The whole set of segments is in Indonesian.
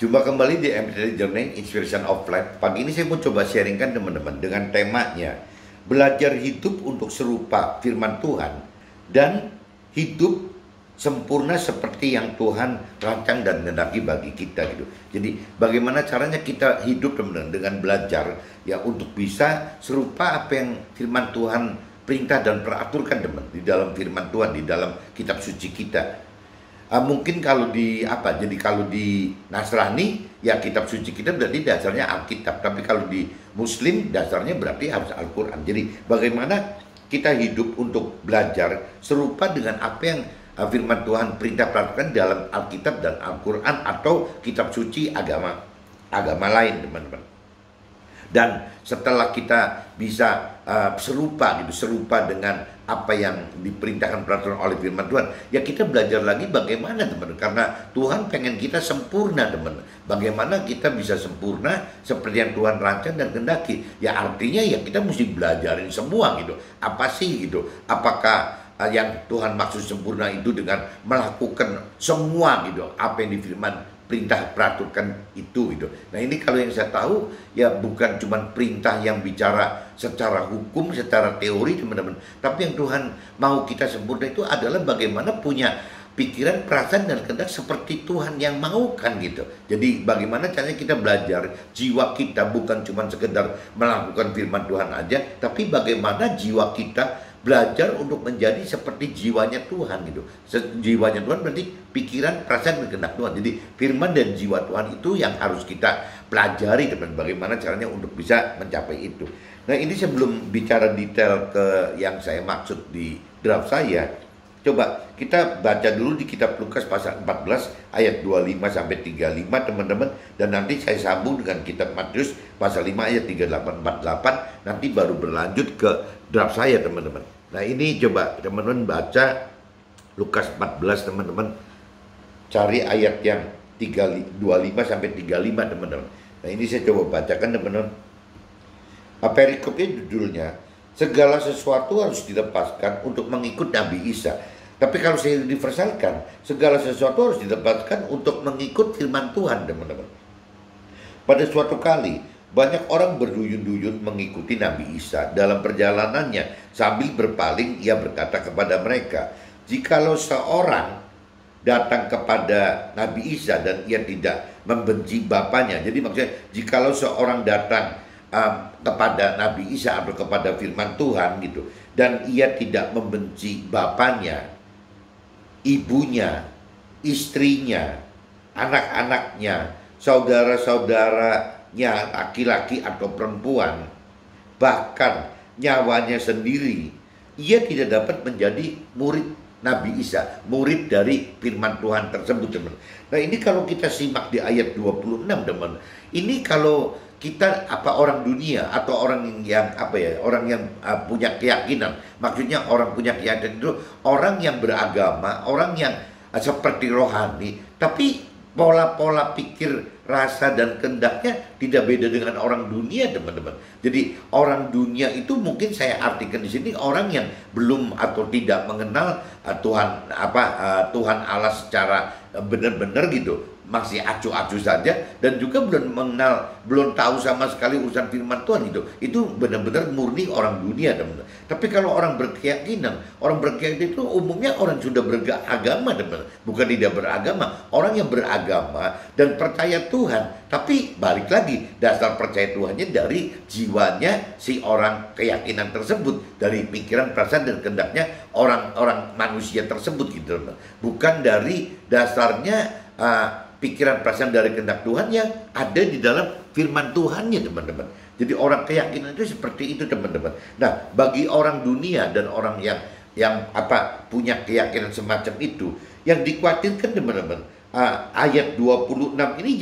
Jumpa kembali di episode Journey Inspiration of Life. Pagi ini saya mau coba sharingkan teman-teman dengan temanya belajar hidup untuk serupa firman Tuhan dan hidup sempurna seperti yang Tuhan rancang dan kehendaki bagi kita gitu. Jadi bagaimana caranya kita hidup teman-teman dengan belajar ya untuk bisa serupa apa yang firman Tuhan perintah dan peraturkan teman di dalam firman Tuhan, di dalam kitab suci kita. Mungkin kalau di jadi kalau di Nasrani ya kitab suci kita berarti dasarnya Alkitab, tapi kalau di Muslim dasarnya berarti harus Al-Quran. Jadi bagaimana kita hidup untuk belajar serupa dengan apa yang firman Tuhan perintah peraturan dalam Alkitab dan Al-Quran atau kitab suci agama lain teman-teman. Dan setelah kita bisa serupa dengan apa yang diperintahkan peraturan oleh firman Tuhan, ya kita belajar lagi bagaimana teman, karena Tuhan pengen kita sempurna teman. Bagaimana kita bisa sempurna seperti yang Tuhan rancang dan kehendaki? Ya artinya ya kita mesti belajarin semua gitu. Apa sih gitu? Apakah yang Tuhan maksud sempurna itu dengan melakukan semua gitu apa yang difirman perintah peraturkan itu gitu. Nah ini kalau yang saya tahu ya bukan cuma perintah yang bicara secara hukum, secara teori teman-teman, tapi yang Tuhan mau kita sempurna itu adalah bagaimana punya pikiran, perasaan dan kehendak seperti Tuhan yang maukan gitu. Jadi bagaimana caranya kita belajar jiwa kita bukan cuma sekedar melakukan firman Tuhan aja, tapi bagaimana jiwa kita belajar untuk menjadi seperti jiwanya Tuhan gitu. Jiwanya Tuhan berarti pikiran, perasaan, dan kehendak Tuhan. Jadi firman dan jiwa Tuhan itu yang harus kita pelajari teman. Bagaimana caranya untuk bisa mencapai itu. Nah ini sebelum bicara detail ke yang saya maksud di draft saya, coba kita baca dulu di kitab Lukas pasal 14 ayat 25 sampai 35 teman-teman, dan nanti saya sambung dengan kitab Matius pasal 5 ayat 38 48, nanti baru berlanjut ke draft saya teman-teman. Nah ini coba teman-teman baca Lukas 14 teman-teman, cari ayat yang 25 sampai 35 teman-teman. Nah ini saya coba bacakan teman-teman. Perikopnya judulnya segala sesuatu harus dilepaskan untuk mengikut Nabi Isa. Tapi kalau saya universalkan, segala sesuatu harus dilepaskan untuk mengikut firman Tuhan teman-teman. Pada suatu kali banyak orang berduyun-duyun mengikuti Nabi Isa. Dalam perjalanannya sambil berpaling ia berkata kepada mereka, jikalau seorang datang kepada Nabi Isa dan ia tidak membenci bapaknya. Jadi maksudnya jikalau seorang datang kepada Nabi Isa atau kepada firman Tuhan gitu, dan ia tidak membenci bapaknya, ibunya, istrinya, anak-anaknya, saudara-saudaranya laki-laki atau perempuan, bahkan nyawanya sendiri, ia tidak dapat menjadi murid Nabi Isa, murid dari firman Tuhan tersebut teman. Nah ini kalau kita simak di ayat 26 teman, ini kalau kita orang dunia atau orang yang orang yang punya keyakinan, maksudnya orang punya keyakinan itu orang yang beragama, orang yang seperti rohani, tapi pola-pola pikir, rasa dan kehendaknya tidak beda dengan orang dunia teman-teman. Jadi orang dunia itu mungkin saya artikan di sini orang yang belum atau tidak mengenal Tuhan Tuhan Allah secara benar-benar gitu, masih acuh-acuh saja, dan juga belum tahu sama sekali urusan firman Tuhan itu benar-benar murni orang dunia teman-teman. Tapi kalau orang berkeyakinan itu umumnya orang sudah beragama teman, bukan tidak beragama, orang yang beragama dan percaya Tuhan, tapi balik lagi dasar percaya Tuhannya dari jiwanya si orang keyakinan tersebut, dari pikiran, perasaan dan kehendaknya orang manusia tersebut gitu teman, bukan dari dasarnya pikiran perasaan dari kehendak Tuhan yang ada di dalam firman Tuhannya teman-teman. Jadi orang keyakinan itu seperti itu teman-teman. Nah bagi orang dunia dan orang yang punya keyakinan semacam itu, yang dikhawatirkan teman-teman, ayat 26 ini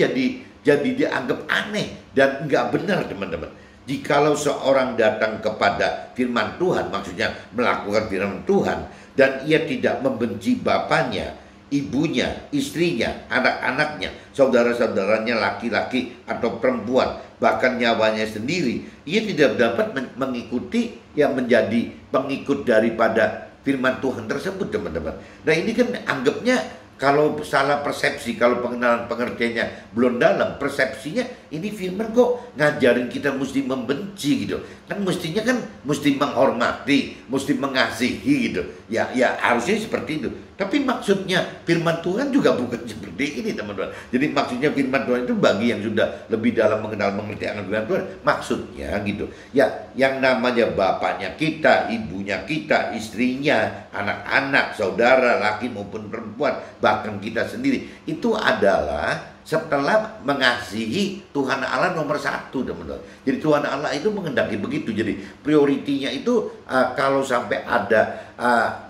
jadi dianggap aneh dan nggak benar teman-teman. Jikalau seorang datang kepada firman Tuhan, maksudnya melakukan firman Tuhan, dan ia tidak membenci bapaknya, ibunya, istrinya, anak-anaknya, saudara-saudaranya laki-laki atau perempuan, bahkan nyawanya sendiri, ia tidak dapat mengikuti yang menjadi pengikut daripada firman Tuhan tersebut teman-teman. Nah ini kan anggapnya Kalau salah persepsi, kalau pengenalan pengertiannya belum dalam, persepsinya ini firman kok ngajarin kita mesti membenci gitu. Kan mestinya kan mesti menghormati, mesti mengasihi gitu. Ya harusnya seperti itu. Tapi maksudnya firman Tuhan juga bukan seperti ini teman-teman. Jadi maksudnya firman Tuhan itu bagi yang sudah lebih dalam mengenal mengerti akan firman Tuhan. Maksudnya gitu. Ya yang namanya bapaknya kita, ibunya kita, istrinya, anak-anak, saudara, laki maupun perempuan, bahkan kita sendiri, itu adalah setelah mengasihi Tuhan Allah nomor satu teman-teman. Jadi Tuhan Allah itu mengendaki begitu. Jadi prioritinya itu kalau sampai ada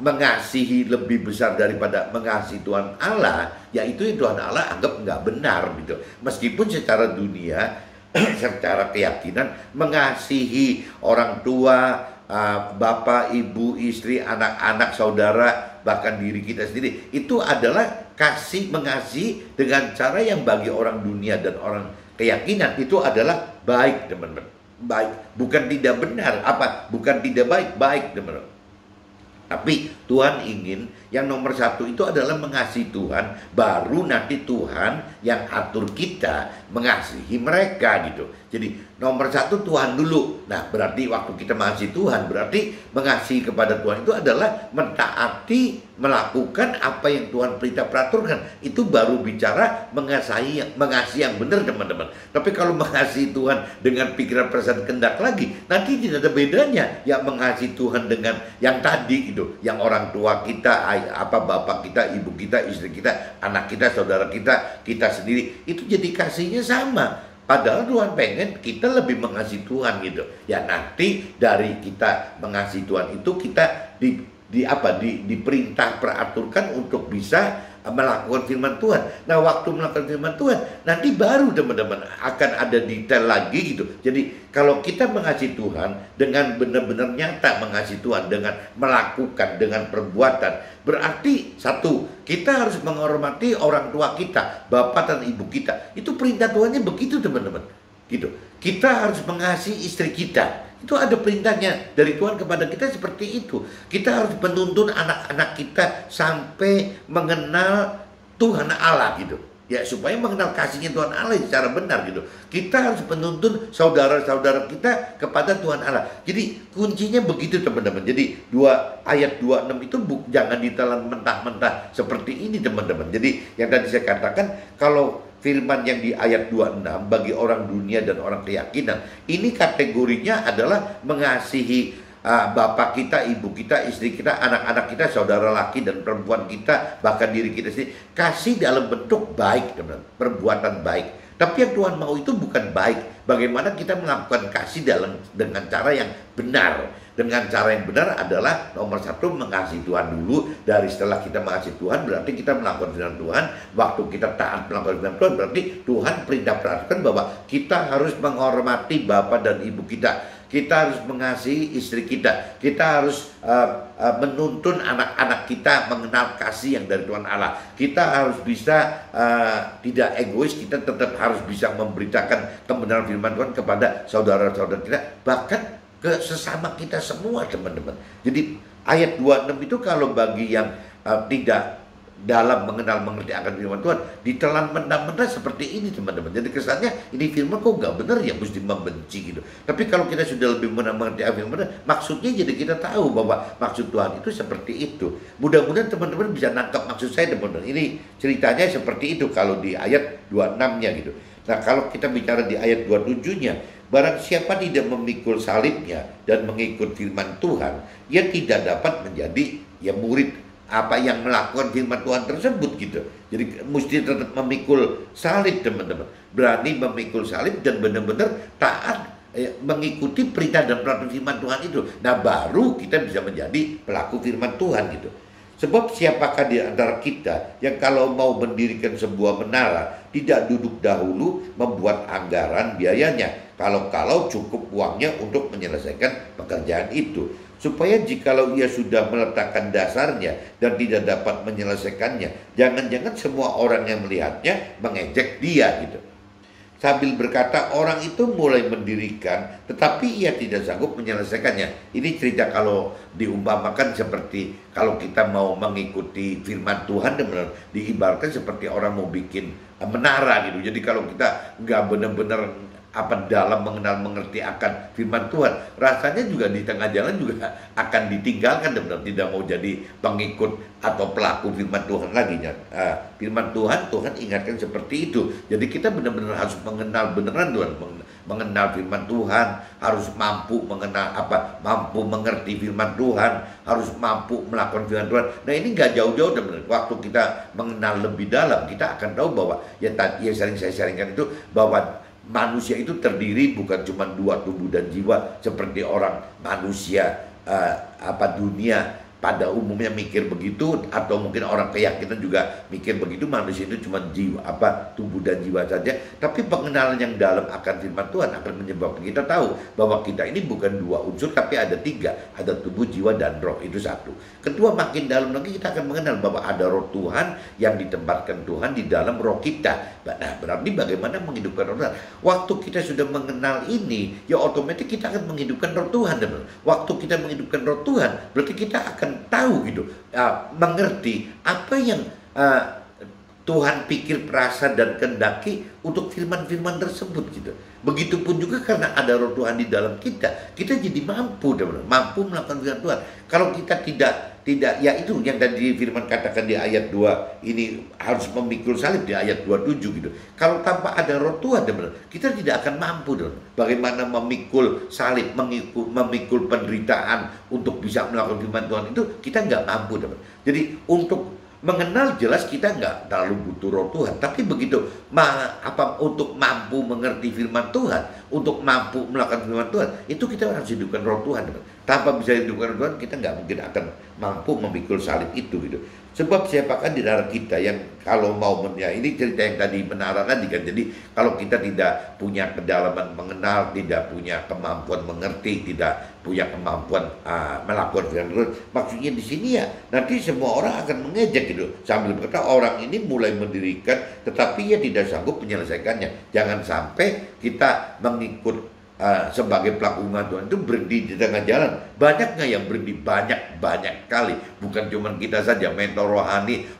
mengasihi lebih besar daripada mengasihi Tuhan Allah, yaitu Tuhan Allah anggap nggak benar gitu. Meskipun secara dunia, secara keyakinan mengasihi orang tua, bapak, ibu, istri, anak-anak, saudara, bahkan diri kita sendiri, itu adalah mengasihi dengan cara yang bagi orang dunia dan orang keyakinan itu adalah baik teman-teman. Baik, bukan tidak benar, bukan tidak baik, baik teman-teman. Tapi Tuhan ingin yang nomor satu itu adalah mengasihi Tuhan, baru nanti Tuhan yang atur kita mengasihi mereka gitu. Jadi nomor satu Tuhan dulu. Nah berarti waktu kita mengasihi Tuhan, berarti mengasihi kepada Tuhan itu adalah mentaati, melakukan apa yang Tuhan perintah peraturkan. Itu baru bicara mengasihi yang benar teman-teman. Tapi kalau mengasihi Tuhan dengan pikiran perasaan kehendak lagi, nanti tidak ada bedanya yang mengasihi Tuhan dengan yang tadi gitu, yang orang tua kita, bapak kita, ibu kita, istri kita, anak kita, saudara kita, kita sendiri, itu jadi kasihnya sama. Padahal Tuhan pengen kita lebih mengasihi Tuhan gitu. Ya nanti dari kita mengasihi Tuhan itu kita diperintah peraturkan untuk bisa melakukan firman Tuhan. Nah waktu melakukan firman Tuhan nanti baru teman-teman akan ada detail lagi gitu. Jadi kalau kita mengasihi Tuhan dengan benar-benar nyata mengasihi Tuhan dengan melakukan, dengan perbuatan, berarti satu, kita harus menghormati orang tua kita, bapak dan ibu kita. Itu perintah Tuhannya begitu teman-teman gitu. Kita harus mengasihi istri kita. Itu ada perintahnya dari Tuhan kepada kita seperti itu. Kita harus menuntun anak-anak kita sampai mengenal Tuhan Allah gitu. Ya supaya mengenal kasihnya Tuhan Allah secara benar gitu. Kita harus menuntun saudara-saudara kita kepada Tuhan Allah. Jadi kuncinya begitu teman-teman. Jadi ayat 26 itu jangan ditelan mentah-mentah seperti ini teman-teman. Jadi yang tadi saya katakan, kalau firman yang di ayat 26 bagi orang dunia dan orang keyakinan, ini kategorinya adalah mengasihi bapak kita, ibu kita, istri kita, anak-anak kita, saudara laki dan perempuan kita, bahkan diri kita sendiri. Kasih dalam bentuk baik teman-teman, perbuatan baik. Tapi yang Tuhan mau itu bukan baik. Bagaimana kita melakukan kasih dengan cara yang benar. Dengan cara yang benar adalah nomor satu mengasihi Tuhan dulu. Dari setelah kita mengasihi Tuhan berarti kita melakukan firman Tuhan. Waktu kita taat melakukan firman Tuhan berarti Tuhan perintah perhatikan bahwa kita harus menghormati bapak dan ibu kita. Kita harus mengasihi istri kita. Kita harus menuntun anak-anak kita mengenal kasih yang dari Tuhan Allah. Kita harus bisa tidak egois. Kita tetap harus bisa memberitakan kebenaran firman Tuhan kepada saudara-saudara kita. Bahkan ke sesama kita semua teman-teman. Jadi ayat 26 itu kalau bagi yang tidak dalam mengenal mengerti akan firman Tuhan, ditelan mentah-mentah seperti ini teman-teman. Jadi kesannya ini firman kok nggak benar ya, mesti membenci gitu. Tapi kalau kita sudah lebih mengerti akan firman Tuhan, maksudnya jadi kita tahu bahwa maksud Tuhan itu seperti itu. Mudah-mudahan teman-teman bisa nangkap maksud saya teman-teman. Ini ceritanya seperti itu kalau di ayat 26-nya gitu. Nah kalau kita bicara di ayat 27-nya, barang siapa tidak memikul salibnya dan mengikut firman Tuhan, ia tidak dapat menjadi murid yang melakukan firman Tuhan tersebut gitu. Jadi mesti tetap memikul salib teman-teman. Berani memikul salib dan benar-benar taat mengikuti perintah dan peraturan firman Tuhan itu. Nah baru kita bisa menjadi pelaku firman Tuhan gitu. Sebab siapakah di antara kita yang kalau mau mendirikan sebuah menara tidak duduk dahulu membuat anggaran biayanya, kalau cukup uangnya untuk menyelesaikan pekerjaan itu, supaya jikalau ia sudah meletakkan dasarnya dan tidak dapat menyelesaikannya, jangan-jangan semua orang yang melihatnya mengejek dia gitu. sambil berkata orang itu mulai mendirikan tetapi ia tidak sanggup menyelesaikannya. Ini cerita kalau diumpamakan seperti kalau kita mau mengikuti firman Tuhan, benar diibaratkan seperti orang mau bikin menara gitu. Jadi kalau kita nggak benar-benar dalam mengenal mengerti akan firman Tuhan, rasanya juga di tengah jalan juga akan ditinggalkan, benar tidak mau jadi pengikut atau pelaku firman Tuhan lagi. Firman Tuhan ingatkan seperti itu. Jadi kita benar-benar harus mengenal beneran Tuhan, mengenal firman Tuhan, harus mampu mengenal mampu mengerti firman Tuhan, harus mampu melakukan firman Tuhan. Nah ini nggak jauh-jauh benar. Waktu kita mengenal lebih dalam, kita akan tahu bahwa ya sering saya sharingkan itu bahwa manusia itu terdiri bukan cuma dua, tubuh dan jiwa seperti orang manusia dunia pada umumnya mikir begitu, atau mungkin orang keyakinan juga mikir begitu. Manusia itu cuma jiwa tubuh dan jiwa saja. Tapi pengenalan yang dalam akan firman Tuhan akan menyebabkan kita tahu bahwa kita ini bukan dua unsur tapi ada tiga, ada tubuh, jiwa dan roh. Itu satu. Kedua, makin dalam lagi kita akan mengenal bahwa ada roh Tuhan yang ditempatkan Tuhan di dalam roh kita. Nah berarti bagaimana menghidupkan roh Tuhan? Waktu kita sudah mengenal ini, ya otomatis kita akan menghidupkan roh Tuhan. Waktu kita menghidupkan roh Tuhan, berarti kita akan tahu gitu, mengerti apa yang Tuhan pikir, perasa dan kehendaki untuk firman-firman tersebut gitu. Begitupun juga karena ada roh Tuhan di dalam kita, kita jadi mampu melakukan firman Tuhan. Kalau kita tidak, ya itu yang tadi firman katakan di ayat 2 ini harus memikul salib di ayat 27 gitu. Kalau tanpa ada roh Tuhan kita tidak akan mampu bagaimana memikul salib, memikul penderitaan untuk bisa melakukan firman Tuhan itu kita nggak mampu. Jadi untuk mengenal jelas kita nggak terlalu butuh roh Tuhan, tapi begitu untuk mampu mengerti firman Tuhan, untuk mampu melakukan firman Tuhan, itu kita harus hidupkan roh Tuhan. Tanpa bisa hidupkan roh Tuhan, kita nggak mungkin akan mampu memikul salib itu gitu. Sebab siapakah di dalam kita yang kalau mau ini cerita yang tadi menara tadi kan. Jadi kalau kita tidak punya kedalaman mengenal, tidak punya kemampuan mengerti, tidak punya kemampuan melakukan firman Tuhan, maksudnya di sini ya nanti semua orang akan mengejek gitu sambil berkata orang ini mulai mendirikan tetapi ia tidak sanggup menyelesaikannya. Jangan sampai kita mengikut sebagai pelaku firman Tuhan itu berhenti di tengah jalan. Banyak nggak yang berhenti? Banyak kali. Bukan cuma kita saja, mentor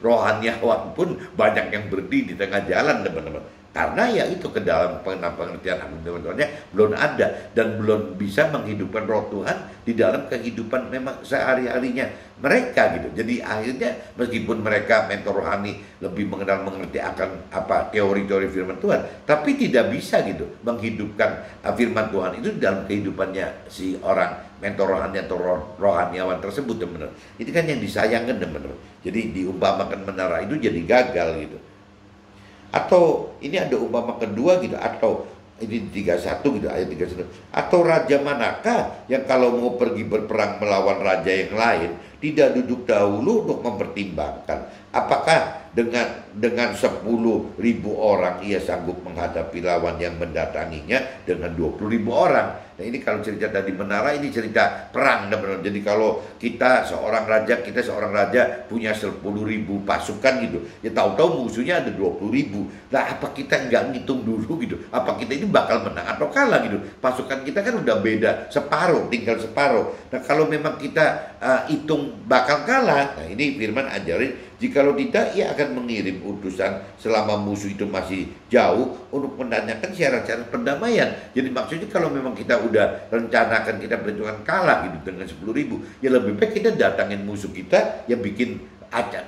rohaniawan pun banyak yang berhenti di tengah jalan teman-teman. Karena ya itu ke dalam pengertian akan firman Tuhannya belum ada dan belum bisa menghidupkan roh Tuhan di dalam kehidupan memang sehari-harinya mereka gitu. Jadi akhirnya meskipun mereka mentor rohani lebih mengerti akan teori-teori firman Tuhan, tapi tidak bisa gitu menghidupkan firman Tuhan itu dalam kehidupannya si orang mentor rohani atau rohaniawan tersebut teman-teman. Itu kan yang disayangkan teman-teman. Jadi diumpamakan menara itu jadi gagal gitu. Atau ini ada umpama kedua gitu, atau ini 31 gitu, ayat 31. Atau raja manakah yang kalau mau pergi berperang melawan raja yang lain tidak duduk dahulu untuk mempertimbangkan apakah dengan 10.000 orang ia sanggup menghadapi lawan yang mendatanginya dengan 20.000 orang. Nah ini kalau cerita tadi menara ini cerita perang teman-teman. Jadi kalau kita seorang raja punya 10.000 pasukan gitu, ya tahu-tahu musuhnya ada 20.000. Nah apa kita nggak ngitung dulu gitu? Apa kita ini bakal menang atau kalah gitu? Pasukan kita kan udah beda separuh, tinggal separuh. Nah kalau memang kita hitung bakal kalah, nah ini firman ajarin. Jikalau tidak, ia akan mengirim utusan selama musuh itu masih jauh untuk menanyakan syarat-syarat perdamaian. Jadi maksudnya kalau memang kita udah rencanakan kita perhitungan kalah gitu dengan 10.000, ya lebih baik kita datangin musuh kita, ya bikin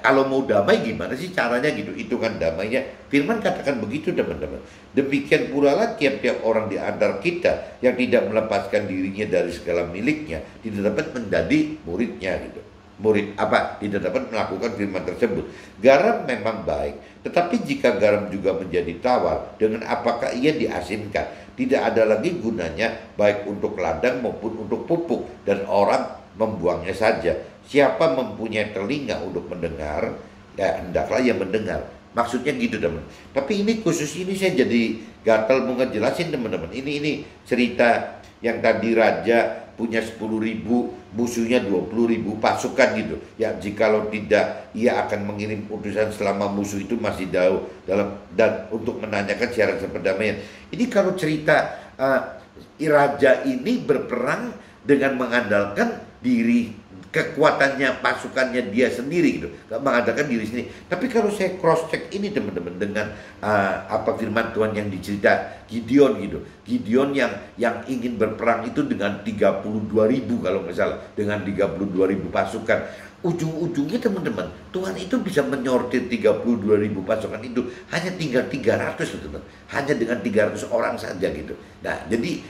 kalau mau damai gimana sih caranya gitu, hitungan damainya. Firman katakan begitu teman-teman. Demikian pula lah tiap-tiap orang di antara kita yang tidak melepaskan dirinya dari segala miliknya tidak dapat menjadi muridnya gitu. Tidak dapat melakukan firman tersebut. Garam memang baik, tetapi jika garam juga menjadi tawar, dengan apakah ia diasinkan? Tidak ada lagi gunanya baik untuk ladang maupun untuk pupuk, dan orang membuangnya saja. Siapa mempunyai telinga untuk mendengar, ya hendaklah ia mendengar. Maksudnya gitu teman. Tapi ini khusus ini saya jadi gatal mau ngejelasin teman-teman. Ini cerita yang tadi raja punya 10.000, musuhnya 20.000 pasukan gitu. Ya, jikalau tidak, ia akan mengirim utusan selama musuh itu masih jauh dan untuk menanyakan syarat perdamaian. Ini kalau cerita raja ini berperang dengan mengandalkan diri, kekuatannya, pasukannya dia sendiri gitu, gak mengandalkan diri sendiri. Tapi kalau saya cross check ini teman-teman dengan apa firman Tuhan yang dicerita Gideon gitu, Gideon yang ingin berperang itu dengan 32.000 kalau nggak salah, dengan 32.000 pasukan. Ujung-ujungnya teman-teman, Tuhan itu bisa menyortir 32.000 pasukan itu hanya tinggal 300 teman-teman, hanya dengan 300 orang saja gitu. Nah, jadi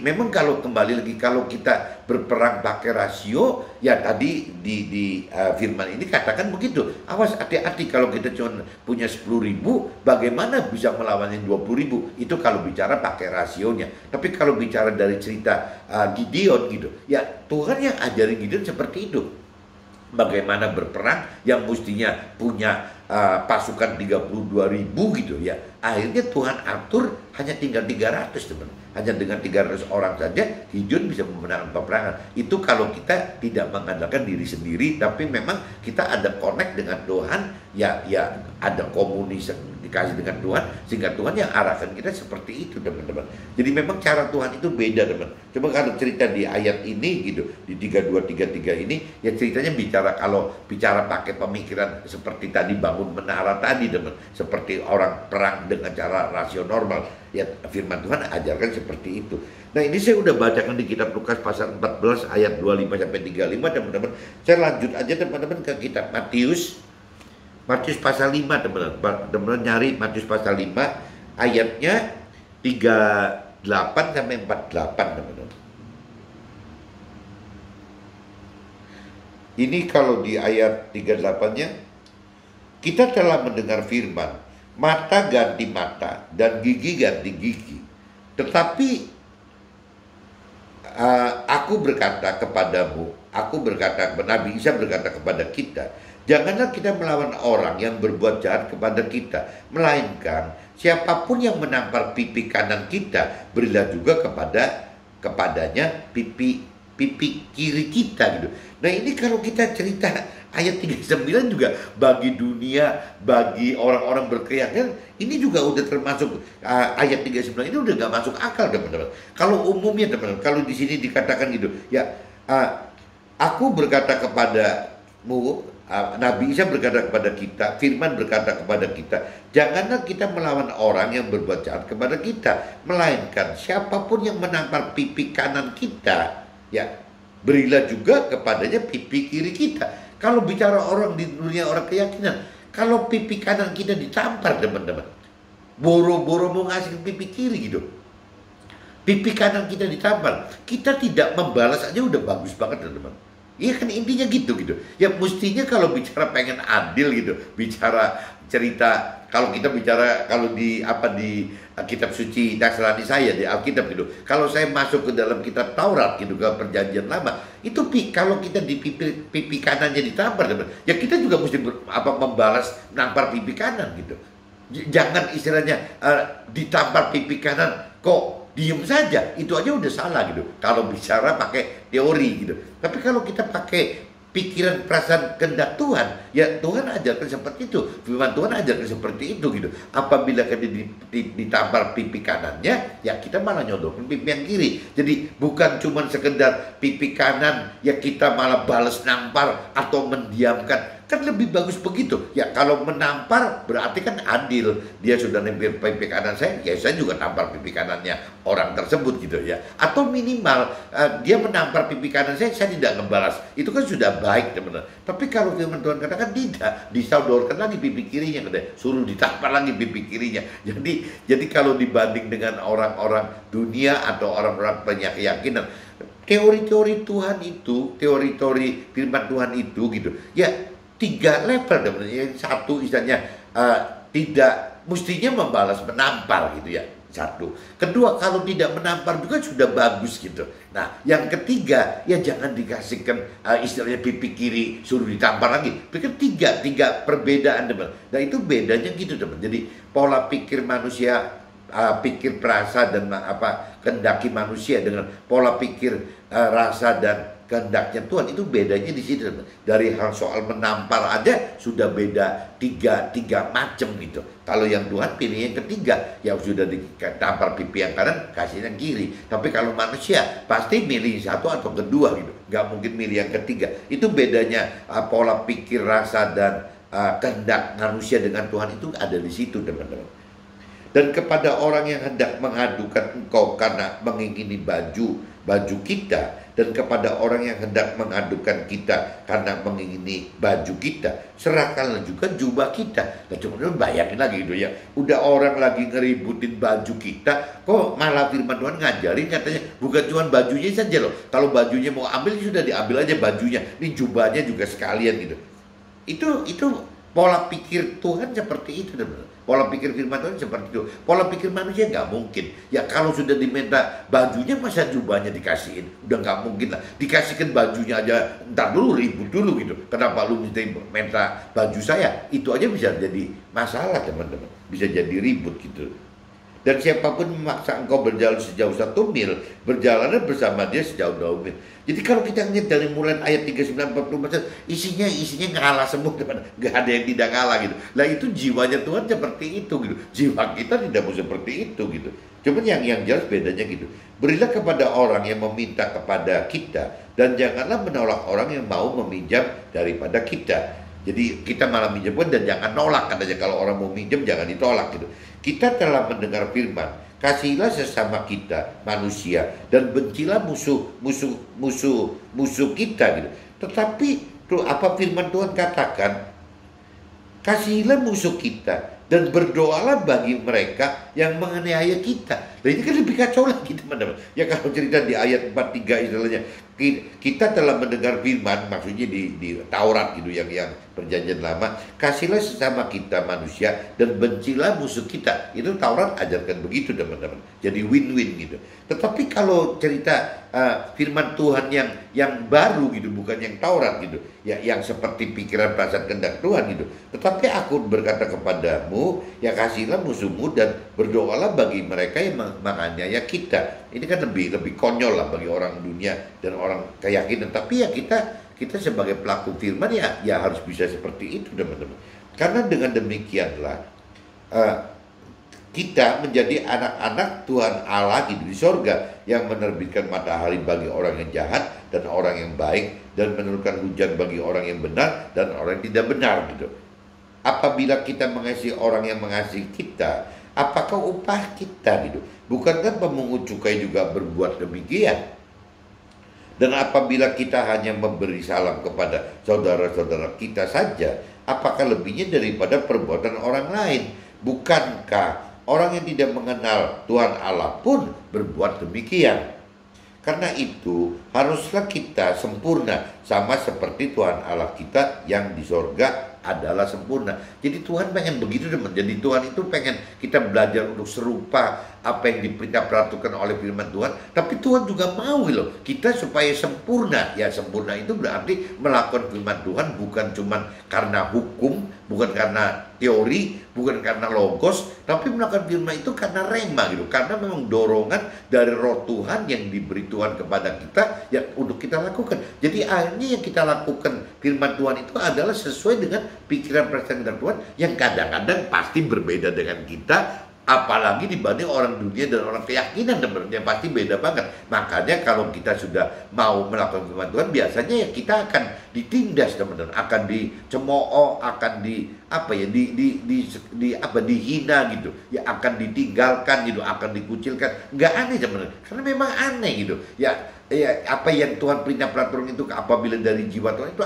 memang kalau kembali lagi, kalau kita berperang pakai rasio, ya tadi di firman ini katakan begitu. Awas, hati-hati kalau kita cuma punya 10.000, bagaimana bisa melawan yang 20.000? Itu kalau bicara pakai rasionya. Tapi kalau bicara dari cerita Gideon gitu, ya Tuhan yang ajarin Gideon seperti itu. Bagaimana berperang yang mestinya punya pasukan 32.000 gitu ya. Akhirnya Tuhan atur hanya tinggal 300 teman. Hanya dengan 300 orang saja Gideon bisa memenangkan peperangan. Itu kalau kita tidak mengandalkan diri sendiri, tapi memang kita ada connect dengan Tuhan, ya ada komunikasi dikasih dengan Tuhan, sehingga Tuhan yang arahkan kita seperti itu teman-teman. Jadi memang cara Tuhan itu beda teman. Coba kalau cerita di ayat ini gitu, di 32-33 ini, ya ceritanya kalau bicara pakai pemikiran seperti tadi bangun menara tadi teman, seperti orang perang dengan cara rasio normal, ya firman Tuhan ajarkan seperti itu. Nah, ini saya udah bacakan di kitab Lukas pasal 14 ayat 25-35 teman-teman. Saya lanjut aja teman-teman ke kitab Matius pasal 5 teman-teman nyari Matius pasal 5 ayatnya 38-48 teman-teman. Ini kalau di ayat 38-nya, kita telah mendengar firman, mata ganti mata dan gigi ganti gigi. Tetapi aku berkata kepadamu, Nabi Isa berkata kepada kita, janganlah kita melawan orang yang berbuat jahat kepada kita, melainkan siapapun yang menampar pipi kanan kita, berilah juga kepadanya pipi kiri kita gitu. Nah, ini kalau kita cerita ayat 39 juga bagi dunia, bagi orang-orang berkeyakinan, ini juga udah termasuk ayat 39 ini udah gak masuk akal teman-teman. Kalau umumnya teman-teman, kalau di sini dikatakan gitu, ya aku berkata kepadamu, Nabi Isa berkata kepada kita, firman berkata kepada kita, janganlah kita melawan orang yang berbuat jahat kepada kita, melainkan siapapun yang menampar pipi kanan kita, ya berilah juga kepadanya pipi kiri kita. Kalau bicara orang di dunia orang keyakinan, kalau pipi kanan kita ditampar teman-teman, boro-boro mau ngasih pipi kiri gitu, pipi kanan kita ditampar, kita tidak membalas aja udah bagus banget teman-teman. Iya kan intinya gitu. Ya mestinya kalau bicara pengen adil gitu, bicara cerita, kalau kita bicara kalau di kitab suci Nasrani saya di Alkitab gitu. Kalau saya masuk ke dalam kitab Taurat gitu, ke perjanjian lama, itu kalau kita di pipi kanannya ditampar, ya kita juga mesti membalas nampar pipi kanan gitu. Jangan istilahnya ditampar pipi kanan kok diem saja, itu aja udah salah gitu. Kalau bicara pakai teori gitu. Tapi kalau kita pakai pikiran, perasaan, kehendak Tuhan, ya Tuhan ajarkan seperti itu. Firman Tuhan ajarkan seperti itu gitu. Apabila kita ditampar pipi kanannya, ya kita malah nyodorkan pipi yang kiri. Jadi bukan cuma sekedar pipi kanan, ya kita malah balas nampar atau mendiamkan. Kan lebih bagus begitu. Ya kalau menampar berarti kan adil. Dia sudah nempel pipi kanan saya, ya saya juga tampar pipi kanannya orang tersebut gitu ya. Atau minimal dia menampar pipi kanan saya tidak ngebalas. Itu kan sudah baik teman-teman. Tapi kalau firman Tuhan katakan tidak, disodorkan lagi pipi kirinya, suruh ditampar lagi pipi kirinya. Jadi kalau dibanding dengan orang-orang dunia atau orang-orang punya keyakinan, teori-teori Tuhan itu, teori-teori firman Tuhan itu gitu. Ya 3 level teman-teman. Yang satu istilahnya tidak mestinya membalas, menampar gitu ya. Satu. Kedua, kalau tidak menampar juga sudah bagus gitu. Nah, yang ketiga, ya jangan dikasihkan istilahnya pipi kiri suruh ditampar lagi. Pikir tiga perbedaan teman. Nah, itu bedanya gitu teman. Jadi pola pikir manusia pikir perasa dan kehendaki manusia dengan pola pikir rasa dan kehendaknya Tuhan, itu bedanya di situ. Dari hal soal menampar aja sudah beda tiga macam gitu. Kalau yang Tuhan pilih yang ketiga, yang sudah ditampar pipi yang kanan, kasih yang kiri. Tapi kalau manusia pasti milih satu atau kedua gitu, nggak mungkin milih yang ketiga. Itu bedanya pola pikir rasa dan kehendak manusia dengan Tuhan itu ada di situ, teman-teman. Dan kepada orang yang hendak mengadukan engkau karena mengingini baju kita, dan kepada orang yang hendak mengadukan kita karena mengingini baju kita, serahkanlah juga jubah kita. Nah, cuma bayangin lagi gitu ya, udah orang lagi ngeributin baju kita, kok malah firman Tuhan ngajarin katanya bukan cuma bajunya saja loh. Kalau bajunya mau ambil, sudah diambil aja bajunya, ini jubahnya juga sekalian gitu. Itu pola pikir Tuhan seperti itu, teman-teman. Pola pikir firman Tuhan seperti itu. Pola pikir manusia nggak mungkin. Ya kalau sudah diminta bajunya, masa jubahnya dikasihin? Udah nggak mungkin lah. Dikasihkan bajunya aja, ntar dulu ribut dulu gitu. Kenapa lu minta baju saya? Itu aja bisa jadi masalah, teman-teman. Bisa jadi ribut gitu. Dan siapapun memaksa engkau berjalan sejauh 1 mil, berjalanlah bersama dia sejauh 2 mil. Jadi kalau kita lihat dari mulai ayat 39-40, isinya ngalah semua, teman. Gak ada yang tidak ngalah gitu. Lah itu jiwanya Tuhan seperti itu gitu. Jiwa kita tidak mau seperti itu gitu. Cuman yang jelas bedanya gitu. Berilah kepada orang yang meminta kepada kita, dan janganlah menolak orang yang mau meminjam daripada kita. Jadi kita malah minjem pun, dan jangan nolak katanya. Kalau orang mau minjem jangan ditolak gitu. Kita telah mendengar firman, kasihilah sesama kita manusia dan bencilah musuh kita gitu. Tetapi tuh apa firman Tuhan katakan? Kasihilah musuh kita dan berdoalah bagi mereka yang menganiaya kita. Nah ini kan lebih kacau lagi, teman-teman. Ya kalau cerita di ayat 43 istilahnya, kita telah mendengar firman, maksudnya di Taurat gitu, yang perjanjian lama, kasihlah sesama kita manusia dan bencilah musuh kita. Itu Taurat ajarkan begitu, teman-teman. Jadi win-win gitu. Tetapi kalau cerita firman Tuhan yang baru gitu, bukan yang Taurat gitu, ya yang seperti pikiran perasaan kehendak Tuhan gitu. Tetapi aku berkata kepadamu, ya kasihlah musuhmu dan berdoalah bagi mereka yang menganiaya kita. Ini kan lebih konyol lah bagi orang dunia dan orang keyakinan. Tapi ya kita sebagai pelaku firman ya harus bisa seperti itu, teman-teman. Karena dengan demikianlah kita menjadi anak-anak Tuhan Allah gitu di sorga, yang menerbitkan matahari bagi orang yang jahat dan orang yang baik, dan menurunkan hujan bagi orang yang benar dan orang yang tidak benar gitu. Apabila kita mengasihi orang yang mengasihi kita, apakah upah kita gitu? Bukankah pemungut cukai juga berbuat demikian? Dan apabila kita hanya memberi salam kepada saudara-saudara kita saja, apakah lebihnya daripada perbuatan orang lain? Bukankah orang yang tidak mengenal Tuhan Allah pun berbuat demikian? Karena itu haruslah kita sempurna, sama seperti Tuhan Allah kita yang di sorga adalah sempurna. Jadi Tuhan pengen begitu, teman. Jadi Tuhan itu pengen kita belajar untuk serupa apa yang diperintahkan oleh firman Tuhan. Tapi Tuhan juga mau loh kita supaya sempurna. Ya sempurna itu berarti melakukan firman Tuhan bukan cuma karena hukum, bukan karena teori, bukan karena logos, tapi melakukan firman itu karena rema gitu. Karena memang dorongan dari roh Tuhan yang diberi Tuhan kepada kita ya untuk kita lakukan. Jadi akhirnya yang kita lakukan firman Tuhan itu adalah sesuai dengan pikiran perasaan Tuhan, yang kadang-kadang pasti berbeda dengan kita, apalagi dibanding orang dunia dan orang keyakinan, sebenarnya pasti beda banget. Makanya kalau kita sudah mau melakukan firman Tuhan, biasanya ya kita akan ditindas, teman-teman, akan dicemooh, akan dihina gitu, ya akan ditinggalkan gitu, akan dikucilkan. Nggak aneh, teman-teman, karena memang aneh gitu. Ya apa yang Tuhan perintah peraturan itu apabila dari jiwa Tuhan itu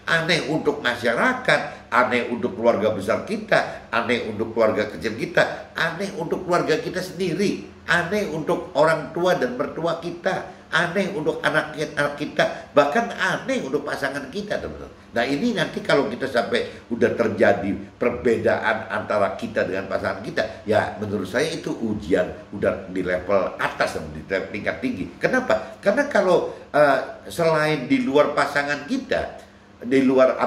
aneh untuk masyarakat, aneh untuk keluarga besar kita, aneh untuk keluarga kecil kita, aneh untuk keluarga kita sendiri, aneh untuk orang tua dan mertua kita, aneh untuk anak kita, bahkan aneh untuk pasangan kita, teman-teman. Nah ini nanti kalau kita sampai udah terjadi perbedaan antara kita dengan pasangan kita, ya menurut saya itu ujian udah di level atas, di tingkat tinggi. Kenapa? Karena kalau selain di luar pasangan kita, di luar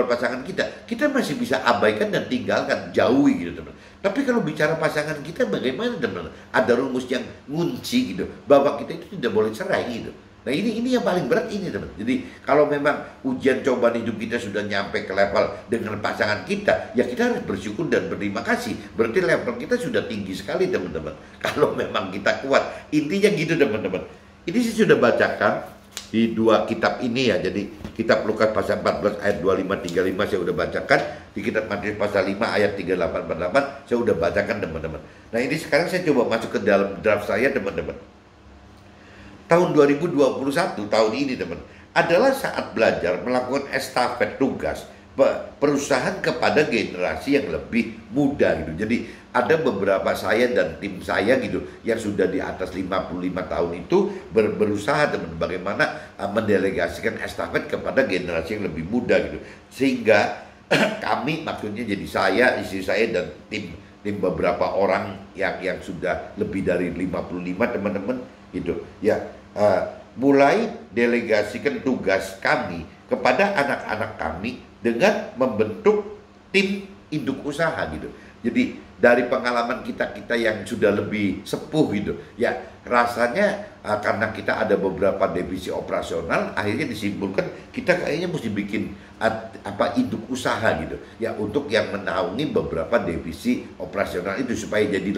pasangan kita masih bisa abaikan dan tinggalkan, jauhi gitu, teman. Tapi kalau bicara pasangan kita bagaimana teman? Ada rumus yang ngunci gitu, bahwa kita itu tidak boleh cerai gitu. Nah ini yang paling berat ini teman. Jadi kalau memang ujian cobaan hidup kita sudah nyampe ke level dengan pasangan kita, ya kita harus bersyukur dan berterima kasih. Berarti level kita sudah tinggi sekali teman-teman. Kalau memang kita kuat, intinya gitu teman-teman. Ini saya sudah bacakan di dua kitab ini ya. Jadi kitab Lukas pasal 14 ayat 25-35 saya udah bacakan. Di kitab Matius pasal 5 ayat 38-48 saya udah bacakan teman-teman. Nah ini sekarang saya coba masuk ke dalam draft saya teman-teman. Tahun 2021, tahun ini teman, adalah saat belajar melakukan estafet tugas perusahaan kepada generasi yang lebih muda gitu. Jadi ada beberapa saya dan tim saya gitu yang sudah di atas 55 tahun itu berusaha teman bagaimana mendelegasikan estafet kepada generasi yang lebih muda gitu. Sehingga kami, maksudnya jadi saya, istri saya dan tim beberapa orang yang sudah lebih dari 55 teman-teman gitu ya, mulai delegasikan tugas kami kepada anak-anak kami dengan membentuk tim induk usaha gitu. Jadi dari pengalaman kita yang sudah lebih sepuh gitu ya, rasanya karena kita ada beberapa divisi operasional, akhirnya disimpulkan kita kayaknya mesti bikin induk usaha gitu ya, untuk yang menaungi beberapa divisi operasional itu supaya jadi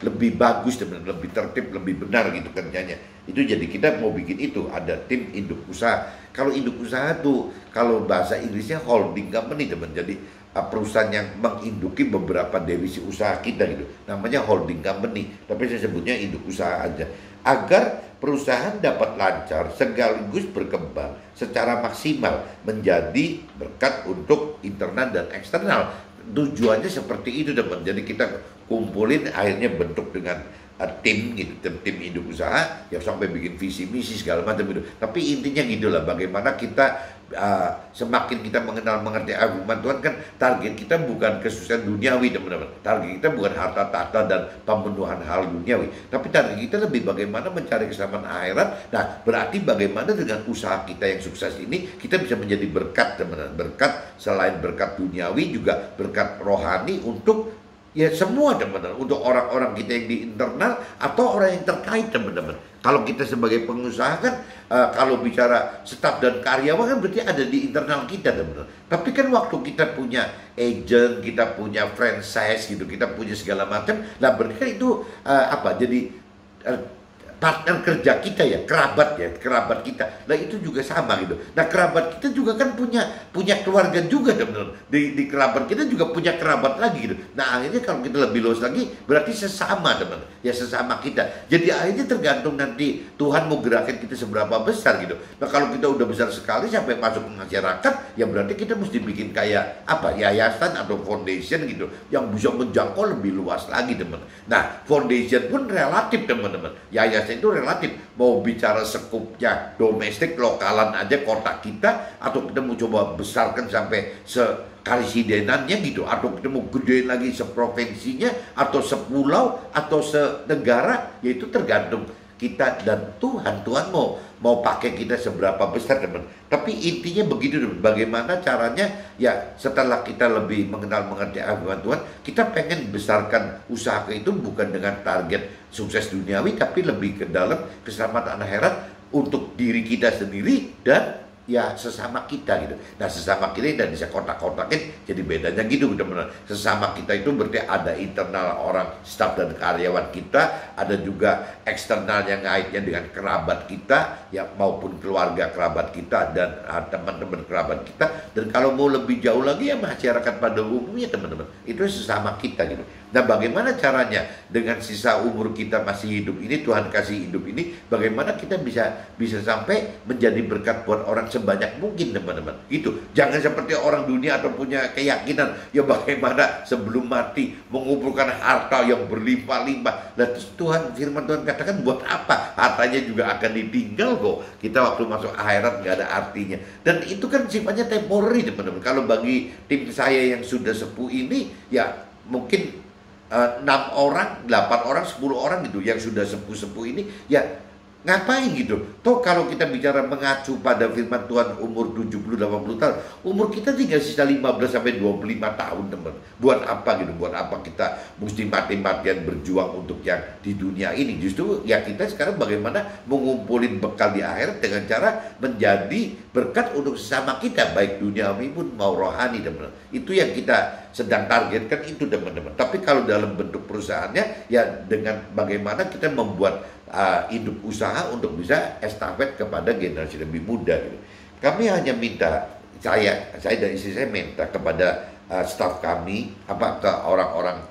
lebih bagus dan lebih tertib, lebih benar gitu kerjanya. Itu jadi kita mau bikin itu, ada tim induk usaha. Kalau induk usaha tuh kalau bahasa Inggrisnya holding company teman. Jadi perusahaan yang menginduki beberapa divisi usaha kita gitu, namanya holding company, tapi saya sebutnya induk usaha aja, agar perusahaan dapat lancar sekaligus berkembang secara maksimal menjadi berkat untuk internal dan eksternal. Tujuannya seperti itu teman. Jadi kita kumpulin akhirnya bentuk dengan tim gitu, tim induk usaha yang sampai bikin visi misi segala macam itu. Tapi intinya gitulah, bagaimana kita semakin kita mengerti firman Tuhan, kan target kita bukan kesusahan duniawi teman-teman. Target kita bukan harta tahta dan pemenuhan hal duniawi, tapi target kita lebih bagaimana mencari keselamatan akhirat. Nah berarti bagaimana dengan usaha kita yang sukses ini kita bisa menjadi berkat teman-teman. Berkat selain berkat duniawi juga berkat rohani untuk ya semua teman-teman, untuk orang-orang kita yang di internal atau orang yang terkait teman-teman. Kalau kita sebagai pengusaha kan kalau bicara staf dan karyawan kan berarti ada di internal kita teman-teman. Tapi kan waktu kita punya agent, kita punya franchise gitu, kita punya segala macam, nah berarti kan itu jadi partner kerja kita ya, kerabat kita. Nah itu juga sama gitu. Nah kerabat kita juga kan punya keluarga juga teman-teman. Di kerabat kita juga punya kerabat lagi gitu. Nah akhirnya kalau kita lebih luas lagi berarti sesama teman-teman. Ya sesama kita. Jadi akhirnya tergantung nanti Tuhan mau gerakin kita seberapa besar gitu. Nah kalau kita udah besar sekali sampai masuk ke masyarakat, ya berarti kita mesti bikin kayak yayasan atau foundation gitu yang bisa menjangkau lebih luas lagi teman-teman. Nah foundation pun relatif teman-teman. Yayasan itu relatif, mau bicara sekupnya domestik lokalan aja kota kita, atau kita mau coba besarkan sampai sekarisidenannya gitu, atau kita mau gedein lagi seprovinsinya atau sepulau atau senegara, yaitu tergantung kita dan Tuhan. Tuhan mau pakai kita seberapa besar teman. Tapi intinya begitu teman. Bagaimana caranya ya setelah kita lebih mengenal-mengerti firman Tuhan, kita pengen besarkan usaha itu bukan dengan target sukses duniawi, tapi lebih ke dalam keselamatan akhirat untuk diri kita sendiri dan ya sesama kita gitu. Nah sesama kita dan bisa kotak-kotakin jadi bedanya gitu teman-teman. Sesama kita itu berarti ada internal orang staf dan karyawan kita, ada juga eksternal yang ngaitnya dengan kerabat kita ya, maupun keluarga kerabat kita dan teman-teman kerabat kita. Dan kalau mau lebih jauh lagi ya masyarakat pada umumnya teman-teman, itu sesama kita gitu. Nah bagaimana caranya dengan sisa umur kita masih hidup ini, Tuhan kasih hidup ini, bagaimana kita bisa sampai menjadi berkat buat orang sebanyak mungkin teman-teman. Itu jangan seperti orang dunia atau punya keyakinan ya bagaimana sebelum mati mengumpulkan harta yang berlimpah-limpah. Dan Tuhan, firman Tuhan katakan buat apa? Hartanya juga akan ditinggal kok. Kita waktu masuk akhirat nggak ada artinya. Dan itu kan sifatnya temporary teman-teman. Kalau bagi tim saya yang sudah sepuh ini ya mungkin 6 orang, 8 orang, 10 orang gitu yang sudah sepuh-sepuh ini ya Ngapain gitu? Toh kalau kita bicara mengacu pada firman Tuhan umur 70-80 tahun, umur kita tinggal sisa 15 sampai 25 tahun, teman. Buat apa gitu? Buat apa kita mesti mati-matian berjuang untuk yang di dunia ini? Justru ya kita sekarang bagaimana mengumpulin bekal di akhirat dengan cara menjadi berkat untuk sesama kita, baik duniawi pun mau rohani, teman. Itu yang kita sedang targetkan itu, teman-teman. Tapi kalau dalam bentuk perusahaannya ya dengan bagaimana kita membuat hidup usaha untuk bisa estafet kepada generasi lebih muda gitu. Kami hanya minta, saya dan istri saya minta kepada staf kami, ke orang-orang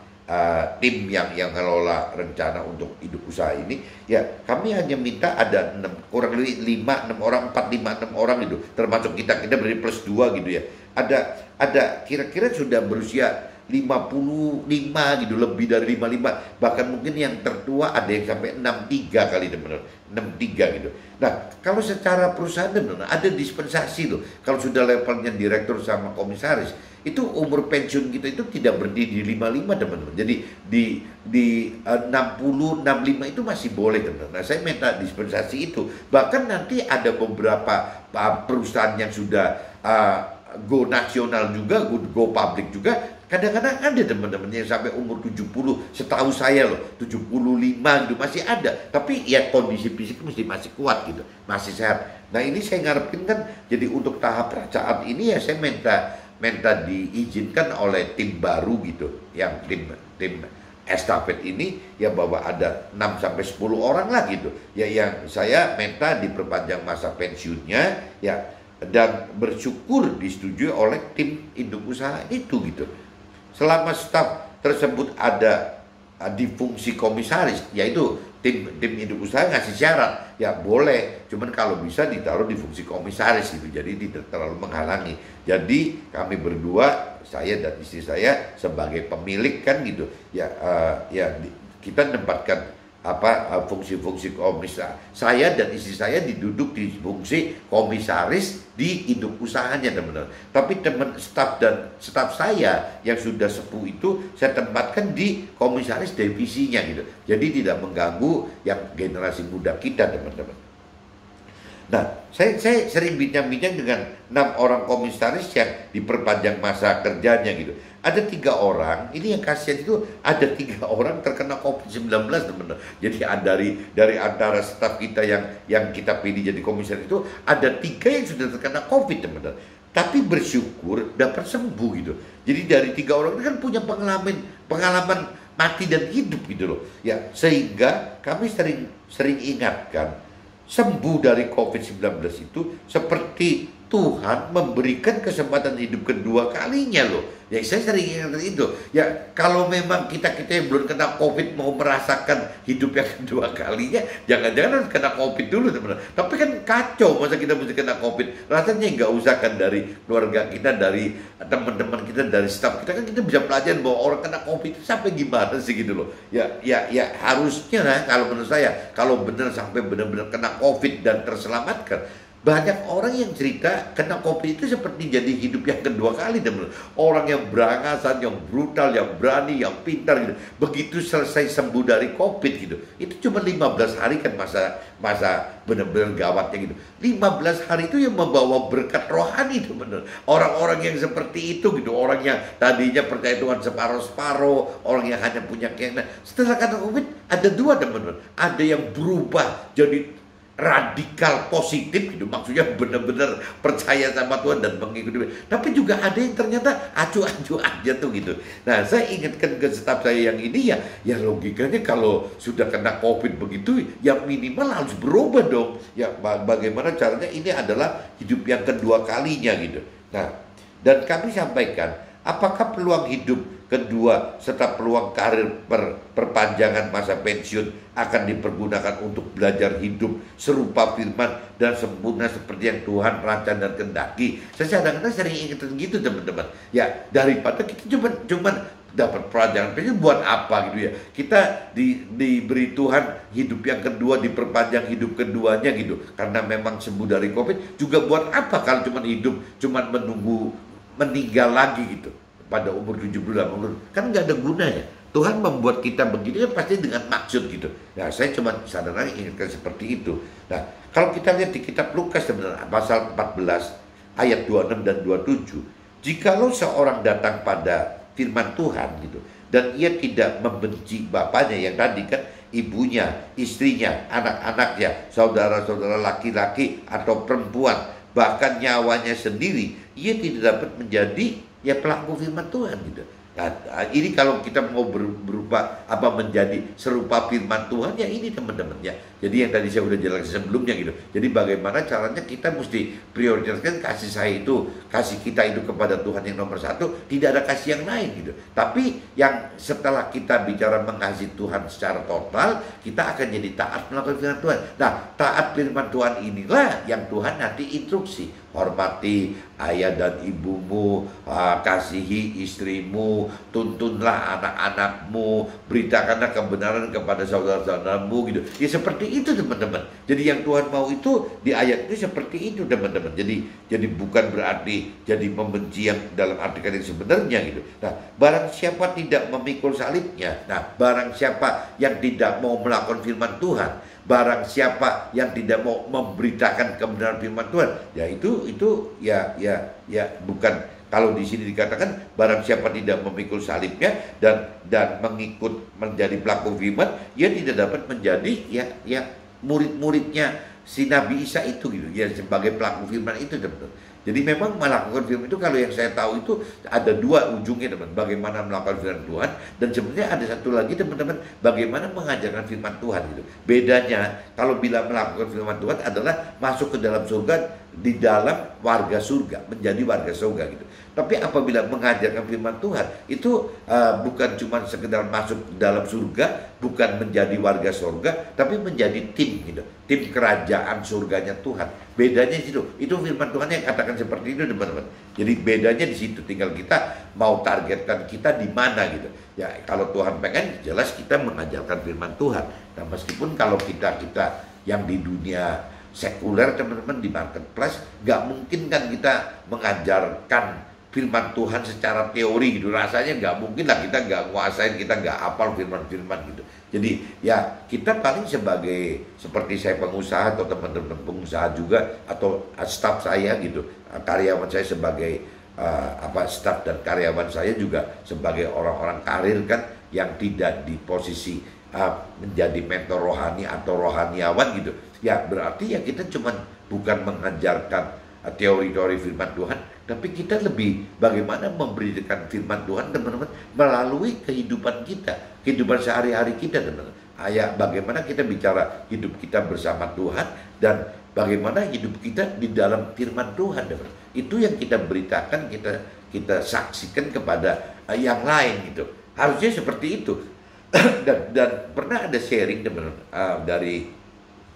tim yang ngelola rencana untuk hidup usaha ini, ya kami hanya minta ada kurang lebih 5-6 orang, 4-5-6 orang gitu, termasuk kita beri plus 2 gitu ya. Ada kira-kira sudah berusia 55 gitu, lebih dari 55, bahkan mungkin yang tertua ada yang sampai 63 kali, teman-teman, 63 gitu. Nah, kalau secara perusahaan, teman-teman, ada dispensasi loh. Kalau sudah levelnya direktur sama komisaris, itu umur pensiun kita itu tidak berdiri di 55, teman-teman. Jadi di 60, 65 itu masih boleh, teman-teman. Nah, saya minta dispensasi itu. Bahkan nanti ada beberapa perusahaan yang sudah go nasional juga, go public juga. Kadang-kadang ada teman-teman yang sampai umur 70, setahu saya loh, 75 gitu masih ada. Tapi ya kondisi fisik masih kuat gitu, masih sehat. Nah ini saya ngarepin kan, jadi untuk tahap saat ini ya saya minta diizinkan oleh tim baru gitu, yang tim estafet ini ya bahwa ada 6-10 orang lah gitu. Ya yang saya minta diperpanjang masa pensiunnya ya, dan bersyukur disetujui oleh tim induk usaha itu gitu. Selama staf tersebut ada di fungsi komisaris, yaitu tim induk usaha ngasih syarat, ya boleh, cuman kalau bisa ditaruh di fungsi komisaris gitu, jadi tidak terlalu menghalangi. Jadi kami berdua, saya dan istri saya sebagai pemilik kan gitu, ya kita menempatkan fungsi-fungsi komisaris. Saya dan istri saya diduduk di fungsi komisaris di induk usahanya, teman-teman. Tapi staf saya yang sudah sepuh itu saya tempatkan di komisaris divisinya gitu. Jadi tidak mengganggu yang generasi muda kita, teman-teman. Nah, saya sering bincang-bincang dengan 6 orang komisaris yang diperpanjang masa kerjanya gitu. Ada 3 orang, ini yang kasihan itu ada 3 orang terkena COVID-19, teman-teman. Jadi dari antara staf kita yang kita pilih jadi komisaris itu ada 3 yang sudah terkena COVID, teman-teman. Tapi bersyukur dapat sembuh gitu. Jadi dari 3 orang itu kan punya pengalaman mati dan hidup gitu loh. Ya, sehingga kami sering ingatkan, sembuh dari COVID-19 itu seperti Tuhan memberikan kesempatan hidup kedua kalinya loh. Ya saya sering ingat itu. Ya kalau memang kita yang belum kena COVID mau merasakan hidup yang kedua kalinya, jangan-jangan harus kena COVID dulu, teman-teman. Tapi kan kacau, masa kita mesti kena COVID. Rasanya nggak usah kan, dari keluarga kita, dari teman-teman kita, dari staf kita, kan kita bisa pelajarin bahwa orang kena COVID itu sampai gimana sih gitu loh. Ya harusnya kalau menurut saya, kalau benar sampai benar-benar kena COVID dan terselamatkan. Banyak orang yang cerita kena COVID itu seperti jadi hidup yang kedua kali, teman-teman. Orang yang berangasan, yang brutal, yang berani, yang pintar gitu. Begitu selesai sembuh dari COVID gitu. Itu cuma 15 hari kan masa benar-benar gawatnya gitu. 15 hari itu yang membawa berkat rohani, teman-teman. Orang-orang yang seperti itu gitu, orang yang tadinya percaya Tuhan separuh-separuh, orang yang hanya punya keyakinan. Setelah kena COVID ada 2, teman-teman. Ada yang berubah jadi radikal positif gitu, maksudnya benar-benar percaya sama Tuhan dan mengikuti. Tapi juga ada yang ternyata acuh-acuh aja tuh gitu. Nah, saya ingatkan ke staf saya yang ini ya logikanya kalau sudah kena COVID begitu, ya minimal harus berubah dong. Ya bagaimana caranya, ini adalah hidup yang kedua kalinya gitu. Nah, dan kami sampaikan, apakah peluang hidup kedua serta peluang karir perpanjangan masa pensiun akan dipergunakan untuk belajar hidup serupa firman dan sempurna seperti yang Tuhan rancang dan kehendaki. Saya kadang-kadang sering ingetin gitu, teman-teman. Ya daripada kita cuma dapat pelajaran pensiun buat apa gitu ya. Kita diberi Tuhan hidup yang kedua, diperpanjang hidup keduanya gitu. Karena memang sembuh dari COVID, juga buat apa kalau cuma hidup, cuma menunggu meninggal lagi gitu pada umur 78 tahun, kan nggak ada gunanya. Tuhan membuat kita begini kan pasti dengan maksud gitu. Nah, saya cuma sederhana ingatkan seperti itu. Nah, kalau kita lihat di kitab Lukas sebenarnya pasal 14 ayat 26 dan 27, jikalau seorang datang pada firman Tuhan gitu dan ia tidak membenci bapaknya yang tadi kan, ibunya, istrinya, anak-anaknya, saudara-saudara laki-laki atau perempuan, bahkan nyawanya sendiri, ia tidak dapat menjadi ya pelaku firman Tuhan gitu. Nah, ini kalau kita mau berupa apa menjadi serupa firman Tuhan ya ini teman-teman ya. Jadi yang tadi saya udah jelaskan sebelumnya gitu. Jadi bagaimana caranya kita mesti prioritaskan kasih saya itu, kasih kita itu kepada Tuhan yang nomor satu, tidak ada kasih yang lain gitu. Tapi yang setelah kita bicara mengasihi Tuhan secara total, kita akan jadi taat melakukan firman Tuhan. Nah, taat firman Tuhan inilah yang Tuhan nanti instruksi. Hormati ayah dan ibumu, kasihi istrimu, tuntunlah anak-anakmu, beritakanlah kebenaran kepada saudara-saudaramu gitu. Ya seperti itu teman-teman. Jadi yang Tuhan mau itu di ayat ini seperti itu teman-teman. Jadi bukan berarti jadi membenci yang dalam arti kata yang sebenarnya gitu. Nah, barang siapa tidak memikul salibnya, nah barang siapa yang tidak mau melakukan firman Tuhan, barang siapa yang tidak mau memberitakan kebenaran firman Tuhan, ya itu ya bukan. Kalau di sini dikatakan barang siapa tidak memikul salibnya dan mengikut menjadi pelaku firman, ia tidak dapat menjadi ya murid-muridnya si Nabi Isa itu gitu ya, sebagai pelaku firman itu teman-teman. Jadi memang melakukan firman itu kalau yang saya tahu itu ada dua ujungnya teman, bagaimana melakukan firman Tuhan, dan sebenarnya ada satu lagi teman-teman, bagaimana mengajarkan firman Tuhan gitu. Bedanya kalau bila melakukan firman Tuhan adalah masuk ke dalam surga, di dalam warga surga, menjadi warga surga gitu. Tapi apabila mengajarkan firman Tuhan itu bukan cuma sekedar masuk dalam surga, bukan menjadi warga surga, tapi menjadi tim gitu, tim kerajaan surganya Tuhan. Bedanya di situ. Itu firman Tuhan yang katakan seperti itu teman-teman. Jadi bedanya di situ. Tinggal kita mau targetkan kita di mana gitu. Ya kalau Tuhan pengen jelas kita mengajarkan firman Tuhan. Nah meskipun kalau kita yang di dunia sekuler teman-teman di marketplace, nggak mungkin kan kita mengajarkan firman Tuhan secara teori gitu. Rasanya nggak mungkin lah, kita nggak nguasain, kita nggak hafal firman-firman gitu. Jadi ya kita paling seperti saya pengusaha atau teman-teman pengusaha juga atau staf saya gitu, karyawan saya sebagai staf dan karyawan saya juga sebagai orang-orang karir kan yang tidak di posisi menjadi mentor rohani atau rohaniawan gitu. Ya berarti ya kita cuman bukan mengajarkan teori-teori firman Tuhan, tapi kita lebih bagaimana memberikan firman Tuhan teman-teman melalui kehidupan kita, kehidupan sehari-hari kita teman-teman. Bagaimana kita bicara hidup kita bersama Tuhan dan bagaimana hidup kita di dalam firman Tuhan teman-teman. Itu yang kita beritakan, kita saksikan kepada yang lain gitu. Harusnya seperti itu. dan pernah ada sharing teman-teman dari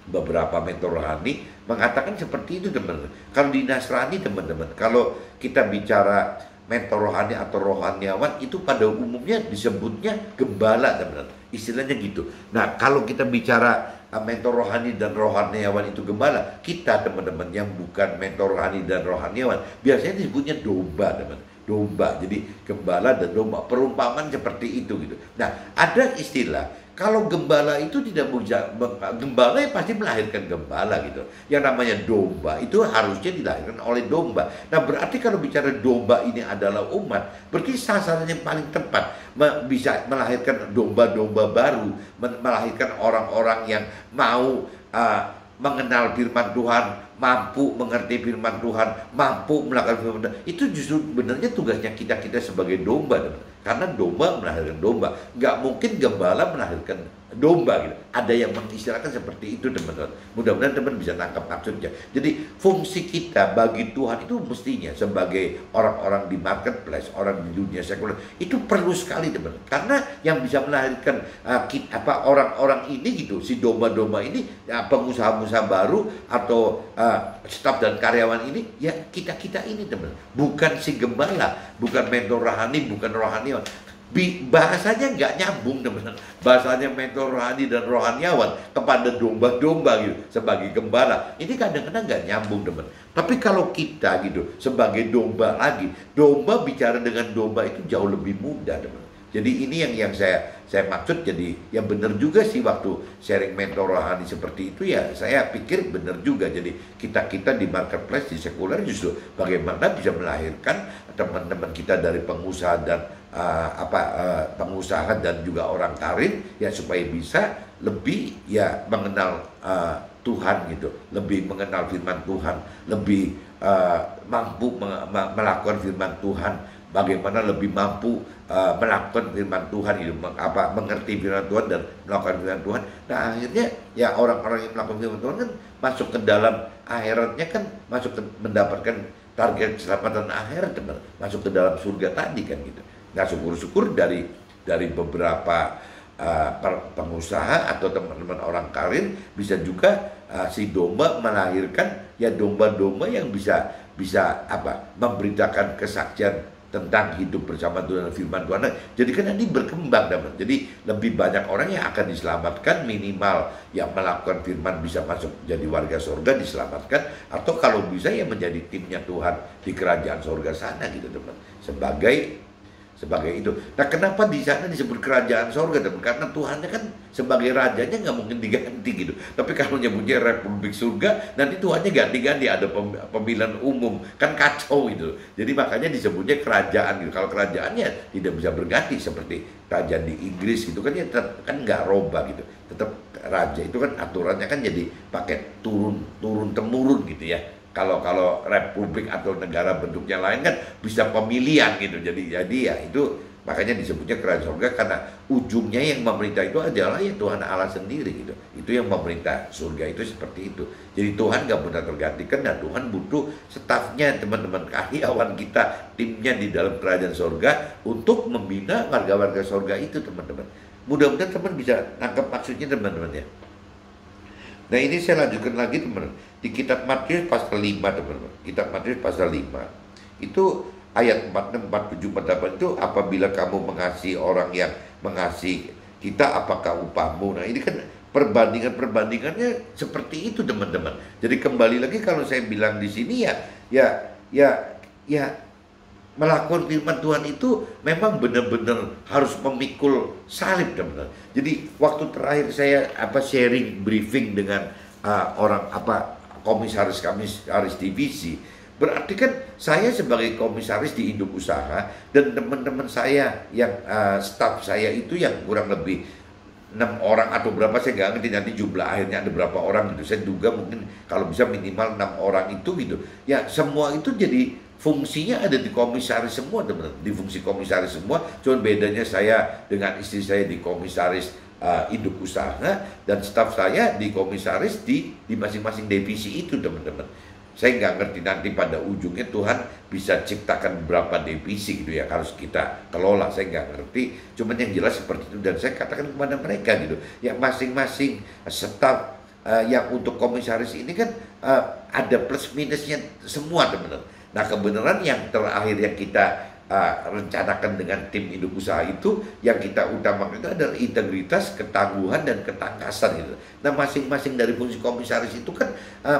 beberapa mentor rohani mengatakan seperti itu teman-teman. Kalau di Nasrani teman-teman, kalau kita bicara mentor rohani atau rohaniawan itu pada umumnya disebutnya gembala teman-teman, istilahnya gitu. Nah kalau kita bicara mentor rohani dan rohaniawan itu gembala, kita teman-teman yang bukan mentor rohani dan rohaniawan biasanya disebutnya domba teman-teman. Domba, jadi gembala dan domba, perumpamaan seperti itu gitu. Nah ada istilah, kalau gembala itu tidak bisa, gembala ya pasti melahirkan gembala gitu. Yang namanya domba itu harusnya dilahirkan oleh domba. Nah berarti kalau bicara domba ini adalah umat, berarti sasaran yang paling tepat bisa melahirkan domba-domba baru, melahirkan orang-orang yang mau mengenal firman Tuhan, mampu mengerti firman Tuhan, mampu melakukan firman Tuhan. Itu justru benarnya tugasnya kita sebagai domba, karena domba melahirkan domba. Nggak mungkin gembala melahirkan domba gitu. Ada yang mengistilahkan seperti itu teman-teman. Mudah-mudahan teman bisa tangkap maksudnya. Jadi fungsi kita bagi Tuhan itu mestinya sebagai orang-orang di marketplace, orang di dunia sekuler itu perlu sekali teman. Karena yang bisa melahirkan orang-orang ini gitu, si domba-domba ini, pengusaha-pengusaha baru atau staf dan karyawan ini, ya kita ini teman. Bukan si gembala, bukan mentor rohani, bukan rohaniawan. Bahasanya nggak nyambung teman-teman. Bahasanya mentor rohani dan rohaniawan kepada domba-domba gitu sebagai gembala, ini kadang-kadang nggak nyambung teman. Tapi kalau kita gitu sebagai domba lagi, domba bicara dengan domba itu jauh lebih mudah teman. Jadi ini yang saya maksud. Jadi yang benar juga sih waktu sharing mentor rohani seperti itu ya, saya pikir benar juga. Jadi kita di marketplace, di sekuler justru bagaimana bisa melahirkan teman-teman kita dari pengusaha dan pengusaha dan juga orang karir ya, supaya bisa lebih ya mengenal Tuhan gitu, lebih mengenal firman Tuhan, lebih mampu melakukan firman Tuhan, bagaimana lebih mampu melakukan firman Tuhan itu, mengerti firman Tuhan dan melakukan firman Tuhan. Nah akhirnya ya orang-orang yang melakukan firman Tuhan kan masuk ke dalam akhiratnya, kan masuk ke mendapatkan target keselamatan akhirat, masuk ke dalam surga tadi kan gitu. Nah syukur-syukur dari beberapa pengusaha atau teman-teman orang karir bisa juga si domba melahirkan ya domba-domba yang bisa memberitakan kesaksian tentang hidup bersama Tuhan dan firman Tuhan. Jadi kan nanti berkembang, teman. Jadi lebih banyak orang yang akan diselamatkan, minimal yang melakukan firman bisa masuk jadi warga surga diselamatkan, atau kalau bisa ya menjadi timnya Tuhan di kerajaan surga sana gitu, teman. Sebagai itu. Nah kenapa di sana disebut kerajaan surga, teman? Karena Tuhannya kan sebagai rajanya nggak mungkin diganti gitu. Tapi kalau nyebutnya Republik Surga, nanti Tuhannya ganti-ganti, ada pemilihan umum, kan kacau itu. Jadi makanya disebutnya kerajaan gitu. Kalau kerajaannya tidak bisa berganti seperti kerajaan di Inggris gitu kan, ya kan nggak robah gitu. Tetap raja itu kan aturannya kan jadi pakai turun temurun gitu ya. Kalau republik atau negara bentuknya lain kan bisa pemilihan gitu. Jadi ya itu makanya disebutnya kerajaan surga, karena ujungnya yang memerintah itu adalah ya Tuhan Allah sendiri gitu. Itu yang memerintah surga itu seperti itu. Jadi Tuhan gak pernah tergantikan, dan Tuhan butuh stafnya, teman-teman, karyawan kita, timnya di dalam kerajaan surga untuk membina warga-warga surga itu, teman-teman. Mudah-mudahan teman bisa nangkep maksudnya, teman-teman ya. Nah ini saya lanjutkan lagi, teman-teman. Di kitab Matius pasal 5, teman-teman. Kitab Matius pasal 5. Itu ayat 46, 47, 48 itu, apabila kamu mengasihi orang yang mengasihi kita, apakah upahmu? Nah ini kan perbandingannya seperti itu, teman-teman. Jadi kembali lagi kalau saya bilang di sini ya melakukan firman Tuhan itu memang benar-benar harus memikul salib, teman-teman. Jadi waktu terakhir saya sharing briefing dengan komisaris divisi, berarti kan saya sebagai komisaris di induk usaha dan teman-teman saya yang staff saya itu yang kurang lebih 6 orang atau berapa saya nggak ngerti, nanti jumlah akhirnya ada berapa orang gitu. Saya duga mungkin kalau bisa minimal 6 orang itu gitu. Ya semua itu jadi fungsinya ada di komisaris semua, teman-teman. Di fungsi komisaris semua, cuma bedanya saya dengan istri saya di komisaris induk usaha, dan staf saya di komisaris di masing-masing divisi itu, teman-teman. Saya nggak ngerti nanti pada ujungnya Tuhan bisa ciptakan berapa divisi gitu ya, harus kita kelola, saya nggak ngerti. Cuman yang jelas seperti itu, dan saya katakan kepada mereka gitu, ya masing-masing staf yang untuk komisaris ini kan ada plus minusnya semua, teman-teman. Nah kebenaran yang terakhir yang kita rencanakan dengan tim induk usaha itu, yang kita utamakan itu adalah integritas, ketangguhan, dan ketangkasan gitu. Nah masing-masing dari fungsi komisaris itu kan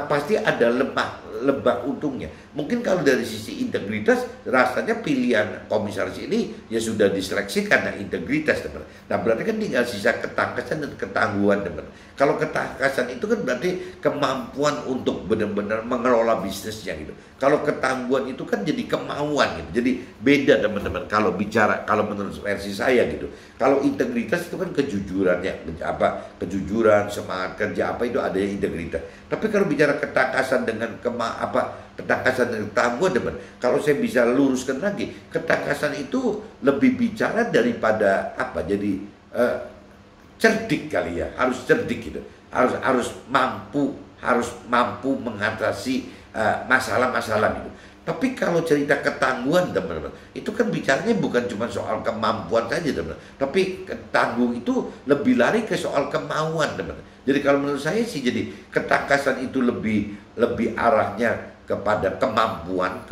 pasti ada lebah untungnya. Mungkin kalau dari sisi integritas, rasanya pilihan komisaris ini ya sudah diseleksi karena integritas, teman. Nah berarti kan tinggal sisa ketangkasan dan ketangguhan, teman. Kalau ketangkasan itu kan berarti kemampuan untuk benar-benar mengelola bisnisnya gitu. Kalau ketangguhan itu kan jadi kemauan gitu. Jadi beda, teman-teman. Kalau menurut versi saya gitu. Kalau integritas itu kan kejujurannya, kejujuran, semangat kerja itu ada yang integritas. Tapi kalau bicara ketangkasan dengan ketangkasan dan ketangguhan, teman. Kalau saya bisa luruskan lagi, ketangkasan itu lebih bicara daripada jadi cerdik kali ya, harus cerdik gitu, harus mampu mengatasi masalah-masalah gitu. Tapi kalau cerita ketangguhan, teman-teman, itu kan bicaranya bukan cuma soal kemampuan saja, teman-teman, tapi ketangguh itu lebih lari ke soal kemauan, teman-teman. Jadi kalau menurut saya sih, jadi ketangkasan itu lebih arahnya kepada kemampuan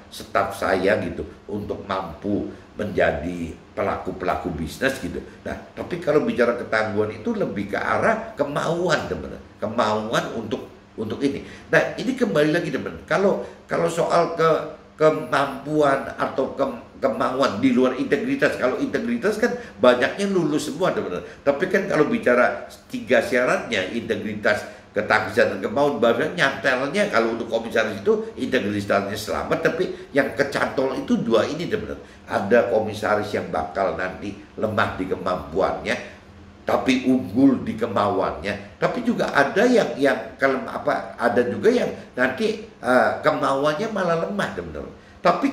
staf saya gitu untuk mampu menjadi pelaku bisnis gitu. Nah, tapi kalau bicara ketangguhan itu lebih ke arah kemauan, teman-teman. Kemauan untuk ini. Nah, ini kembali lagi, teman. Kalau soal kemampuan atau kemauan, di luar integritas. Kalau integritas kan banyaknya lulus semua, teman-teman. Tapi kan kalau bicara 3 syaratnya, integritas, ketangkasan dan kemauan, bahkan nyantelnya kalau untuk komisaris itu integritasnya selamat, tapi yang kecantol itu 2 ini, teman-teman. Ada komisaris yang bakal nanti lemah di kemampuannya, tapi unggul di kemauannya. Tapi juga ada yang ada juga yang nanti kemauannya malah lemah, teman-teman. Tapi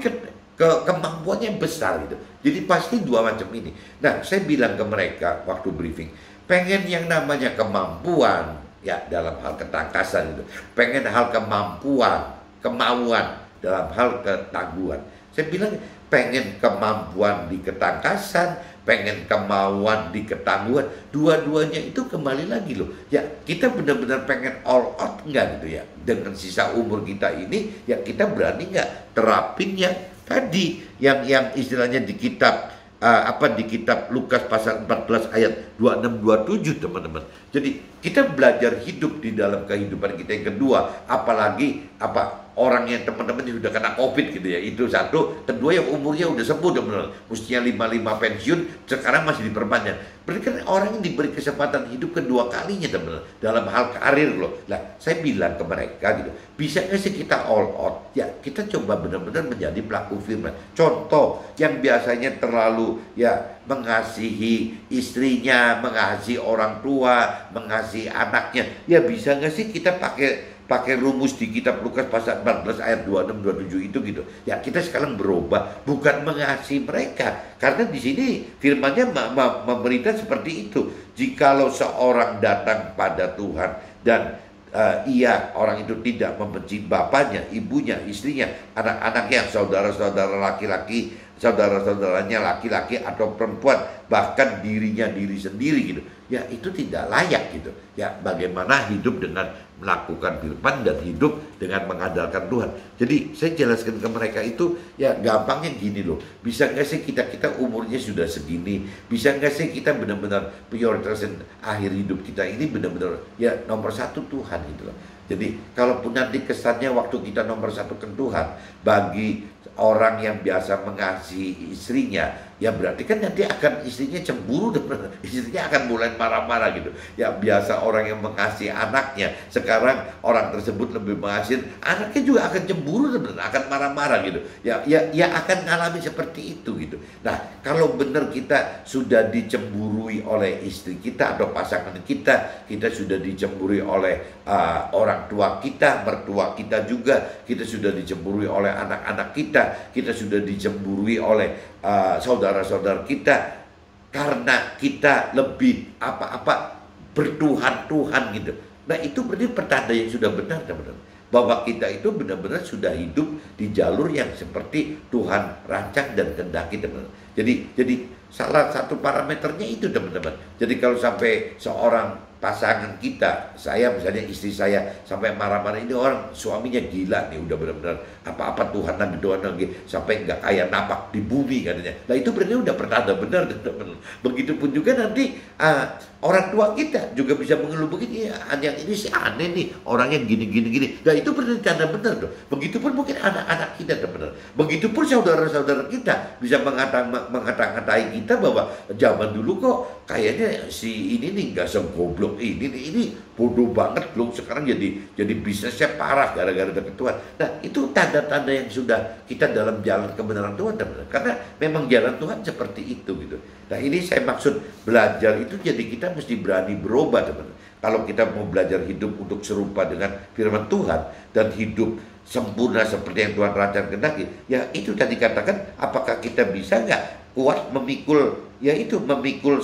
kemampuannya besar gitu. Jadi pasti 2 macam ini. Nah, saya bilang ke mereka waktu briefing, pengen yang namanya kemampuan ya dalam hal ketangkasan itu, pengen hal kemauan dalam hal ketangguhan. Saya bilang pengen kemampuan di ketangkasan, pengen kemauan di ketangguhan, dua-duanya itu kembali lagi loh. Ya, kita benar-benar pengen all out nggak gitu ya? Dengan sisa umur kita ini, ya kita berani nggak terapin yang tadi, yang istilahnya di kitab di kitab Lukas pasal 14 ayat 26-27, teman-teman. Jadi kita belajar hidup di dalam kehidupan kita yang kedua, apalagi orang yang teman-teman sudah kena COVID gitu ya, itu satu. Kedua, yang umurnya udah sepuh, teman-teman, mestinya 55 pensiun, sekarang masih diperpanjang. Berarti kan orang yang diberi kesempatan hidup kedua kalinya, teman-teman, dalam hal karir loh. Nah, saya bilang ke mereka gitu, bisa nggak sih kita all out? Ya, kita coba benar-benar menjadi pelaku firman. Contoh, yang biasanya terlalu ya mengasihi istrinya, mengasihi orang tua, mengasihi anaknya, ya bisa nggak sih kita pakai rumus di kitab Lukas pasal 14 ayat 26-27 itu gitu. Ya, kita sekarang berubah, bukan mengasihi mereka. Karena di sini firman-Nya memberitakan seperti itu. Jikalau seorang datang pada Tuhan dan orang itu tidak membenci bapaknya, ibunya, istrinya, anak-anaknya, saudara-saudara laki-laki, saudara-saudaranya laki-laki atau perempuan, bahkan diri sendiri gitu. Ya, itu tidak layak gitu. Ya, bagaimana hidup dengan melakukan firman dan hidup dengan mengandalkan Tuhan. Jadi saya jelaskan ke mereka itu, ya gampangnya gini loh. Bisa nggak sih kita umurnya sudah segini, bisa nggak sih kita benar-benar prioritaskan akhir hidup kita ini benar-benar ya nomor 1 Tuhan gitu loh. Jadi kalaupun nanti kesannya waktu kita nomor 1 ke Tuhan, bagi orang yang biasa mengasihi istrinya, ya berarti kan nanti akan istrinya cemburu, istrinya akan mulai marah-marah gitu. Ya, biasa orang yang mengasihi anaknya, sekarang orang tersebut lebih mengasihi anaknya, juga akan cemburu, akan marah-marah gitu. Ya akan mengalami seperti itu gitu. Nah, kalau benar kita sudah dicemburui oleh istri kita atau pasangan kita sudah dicemburui oleh orang tua kita, mertua kita juga, kita sudah dicemburui oleh anak-anak kita sudah dicemburui oleh saudara-saudara kita, karena kita lebih bertuhan-tuhan gitu. Nah, itu berarti pertanda yang sudah benar, teman-teman, bahwa kita itu benar-benar sudah hidup di jalur yang seperti Tuhan rancang dan kehendaki, teman-teman. Jadi salah satu parameternya itu, teman-teman. Jadi kalau sampai seorang pasangan kita, saya misalnya istri saya sampai marah-marah, ini orang suaminya gila nih, udah benar-benar apa-apa Tuhan lagi, sampai nggak kayak napak di bumi katanya. Nah, itu berarti udah pertanda benar, teman-teman. Begitupun juga nanti orang tua kita juga bisa mengeluh begini, ya, yang ini sih aneh nih, orangnya gini. Nah, itu berarti tanda benar tuh. Begitupun mungkin anak-anak kita, teman-teman. Begitupun saudara-saudara kita bisa mengata-ngatai kita bahwa zaman dulu kok kayaknya si ini nih nggak segoblok ini bodoh banget loh, sekarang jadi bisnisnya parah gara-gara deket Tuhan. Nah, itu tanda-tanda yang sudah kita dalam jalan kebenaran Tuhan, teman-teman. Karena memang jalan Tuhan seperti itu gitu. Nah, ini saya maksud belajar itu, jadi kita mesti berani berubah, teman-teman. Kalau kita mau belajar hidup untuk serupa dengan firman Tuhan dan hidup sempurna seperti yang Tuhan rancang kehendaki, ya itu tadi katakan, apakah kita bisa nggak kuat memikul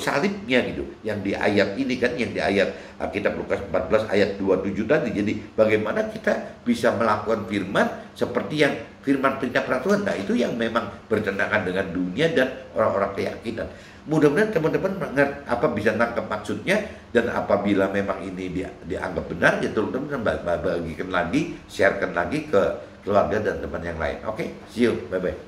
salibnya gitu, yang di ayat ini kan, yang di ayat kitab Lukas 14 ayat 27 tadi. Jadi bagaimana kita bisa melakukan firman seperti yang firman perintah peraturan. Nah, itu yang memang bertentangan dengan dunia dan orang-orang keyakinan. Mudah-mudahan teman-teman bisa nangkep maksudnya, dan apabila memang ini dianggap benar, ya teman-teman bagikan lagi, sharekan lagi ke keluarga dan teman yang lain. Oke, see you, bye-bye.